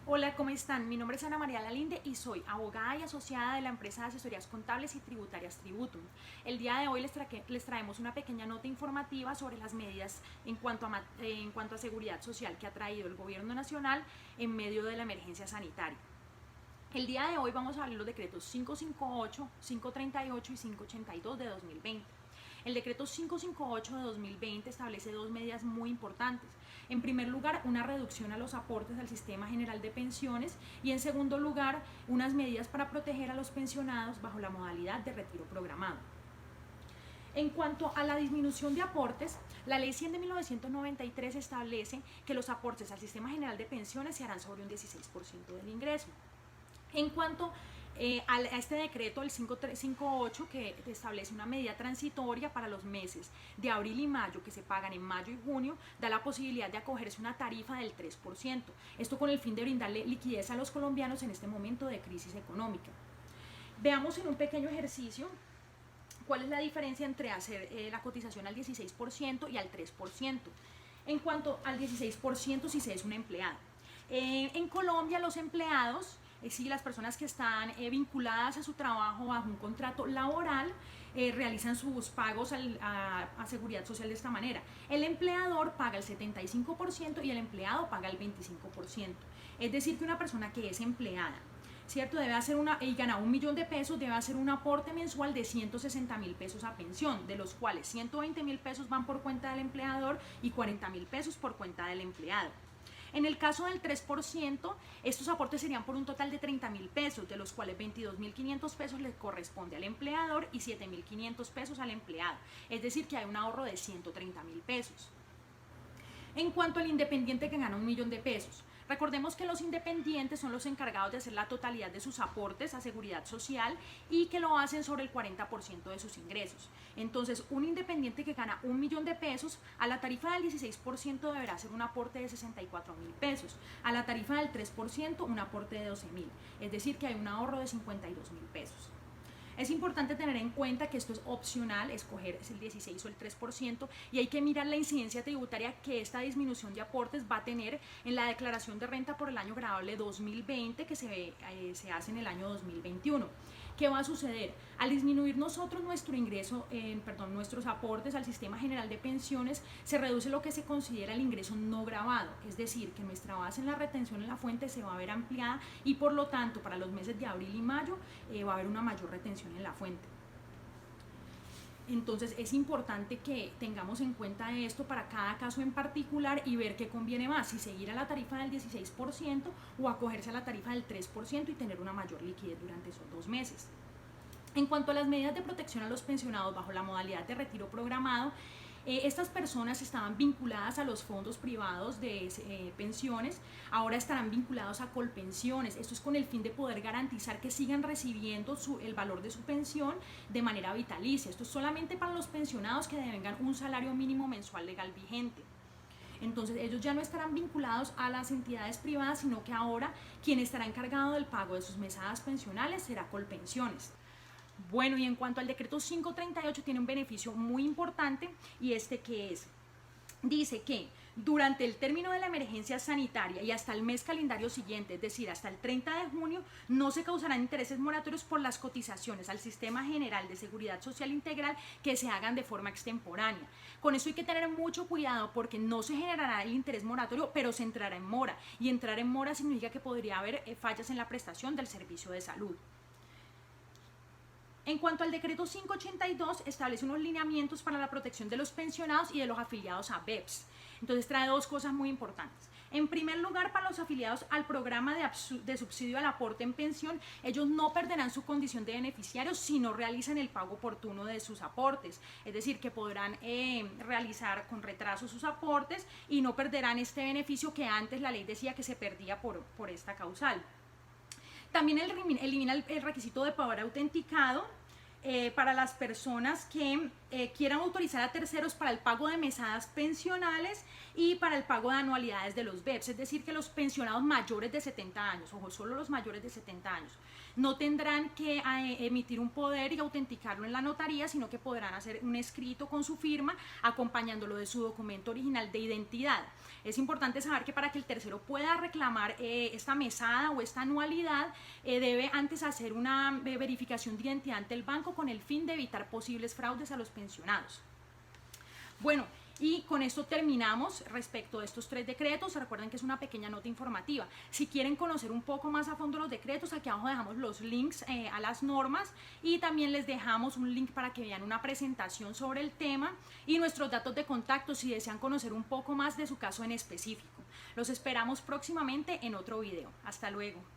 Hola, ¿cómo están? Mi nombre es Ana María Lalinde y soy abogada y asociada de la empresa de asesorías contables y tributarias Tributum. El día de hoy les traemos una pequeña nota informativa sobre las medidas en cuanto a seguridad social que ha traído el gobierno nacional en medio de la emergencia sanitaria. El día de hoy vamos a ver los decretos 558, 538 y 582 de 2020. El decreto 558 de 2020 establece dos medidas muy importantes. En primer lugar, una reducción a los aportes al sistema general de pensiones y en segundo lugar, unas medidas para proteger a los pensionados bajo la modalidad de retiro programado. En cuanto a la disminución de aportes, la Ley 100 de 1993 establece que los aportes al sistema general de pensiones se harán sobre un 16% del ingreso. En cuanto a este decreto, el 558, que establece una medida transitoria para los meses de abril y mayo, que se pagan en mayo y junio, da la posibilidad de acogerse una tarifa del 3%. Esto con el fin de brindarle liquidez a los colombianos en este momento de crisis económica. Veamos en un pequeño ejercicio cuál es la diferencia entre hacer la cotización al 16% y al 3%. En cuanto al 16%, si se es un empleado. En Colombia, los empleados, las personas que están vinculadas a su trabajo bajo un contrato laboral, realizan sus pagos a seguridad social de esta manera. El empleador paga el 75% y el empleado paga el 25%. Es decir, que una persona que es empleada, ¿cierto? Debe hacer y gana 1.000.000 de pesos, debe hacer un aporte mensual de 160.000 pesos a pensión, de los cuales 120.000 pesos van por cuenta del empleador y 40.000 pesos por cuenta del empleado. En el caso del 3%, estos aportes serían por un total de 30.000 pesos, de los cuales 22.500 pesos le corresponde al empleador y 7.500 pesos al empleado. Es decir, que hay un ahorro de 130.000 pesos. En cuanto al independiente que gana 1.000.000 de pesos, recordemos que los independientes son los encargados de hacer la totalidad de sus aportes a seguridad social y que lo hacen sobre el 40% de sus ingresos. Entonces, un independiente que gana 1.000.000 de pesos, a la tarifa del 16% deberá hacer un aporte de 64.000 pesos, a la tarifa del 3% un aporte de 12.000, es decir, que hay un ahorro de 52.000 pesos. Es importante tener en cuenta que esto es opcional, escoger el 16 o el 3%, y hay que mirar la incidencia tributaria que esta disminución de aportes va a tener en la declaración de renta por el año gravable 2020 que se hace en el año 2021. ¿Qué va a suceder? Al disminuir nosotros nuestro ingreso, nuestros aportes al sistema general de pensiones, se reduce lo que se considera el ingreso no gravado, es decir, que nuestra base en la retención en la fuente se va a ver ampliada y por lo tanto para los meses de abril y mayo va a haber una mayor retención en la fuente. Entonces es importante que tengamos en cuenta esto para cada caso en particular y ver qué conviene más, si seguir a la tarifa del 16% o acogerse a la tarifa del 3% y tener una mayor liquidez durante esos 2 meses. En cuanto a las medidas de protección a los pensionados bajo la modalidad de retiro programado, estas personas estaban vinculadas a los fondos privados de pensiones, ahora estarán vinculados a Colpensiones. Esto es con el fin de poder garantizar que sigan recibiendo el valor de su pensión de manera vitalicia. Esto es solamente para los pensionados que devengan un salario mínimo mensual legal vigente. Entonces ellos ya no estarán vinculados a las entidades privadas, sino que ahora quien estará encargado del pago de sus mesadas pensionales será Colpensiones. Bueno, y en cuanto al decreto 538 tiene un beneficio muy importante y dice que durante el término de la emergencia sanitaria y hasta el mes calendario siguiente, es decir, hasta el 30 de junio, no se causarán intereses moratorios por las cotizaciones al Sistema General de Seguridad Social Integral que se hagan de forma extemporánea. Con eso hay que tener mucho cuidado porque no se generará el interés moratorio, pero se entrará en mora. Y entrar en mora significa que podría haber fallas en la prestación del servicio de salud. En cuanto al decreto 582, establece unos lineamientos para la protección de los pensionados y de los afiliados a BEPS. Entonces trae dos cosas muy importantes. En primer lugar, para los afiliados al programa de subsidio al aporte en pensión, ellos no perderán su condición de beneficiarios si no realizan el pago oportuno de sus aportes. Es decir, que podrán realizar con retraso sus aportes y no perderán este beneficio que antes la ley decía que se perdía por esta causal. También elimina el requisito de pagar autenticado para las personas que quieran autorizar a terceros para el pago de mesadas pensionales y para el pago de anualidades de los BEPS, es decir, que los pensionados mayores de 70 años, ojo, solo los mayores de 70 años, no tendrán que emitir un poder y autenticarlo en la notaría, sino que podrán hacer un escrito con su firma acompañándolo de su documento original de identidad. Es importante saber que para que el tercero pueda reclamar esta mesada o esta anualidad, debe antes hacer una verificación de identidad ante el banco con el fin de evitar posibles fraudes a los pensionados. Bueno, y con esto terminamos respecto de estos 3 decretos. Recuerden que es una pequeña nota informativa. Si quieren conocer un poco más a fondo los decretos, aquí abajo dejamos los links a las normas y también les dejamos un link para que vean una presentación sobre el tema y nuestros datos de contacto si desean conocer un poco más de su caso en específico. Los esperamos próximamente en otro video. Hasta luego.